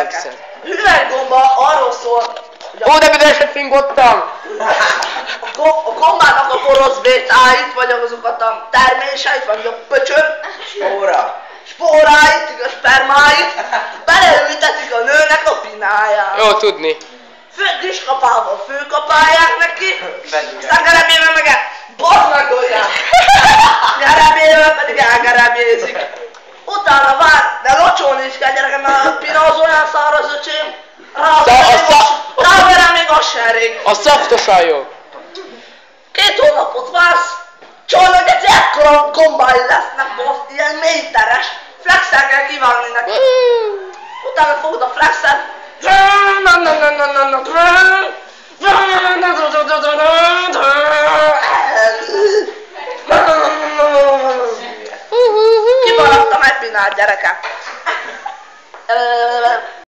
gyerekek. Hüvelygomba arról szól, hogy Ó, de büdöset fingottam! a gombának a poroszbétáit, vagy azokat a terméseit, vagy a pöcsön, spóráit, a spermáit, beleültetik a nőnek a pinájába. Jó tudni. Kiskapával főkapálják neki, aztán gerebjével meg bazd-meg-dolják. Gerebjével pedig elgerebjézik. Utána vár, de locsolni is kell gyerekem, mert a pina az olyan száraz öcsém. Rá vele még az se elég. A szaftosan jó. 2 hónapot vársz, csónak egy ekkora gombái lesznek, boss, ilyen méteres. Flexel kell kivágni neki. Utána fogod a flexet. Kimaradtam egy pinát, gyerekek.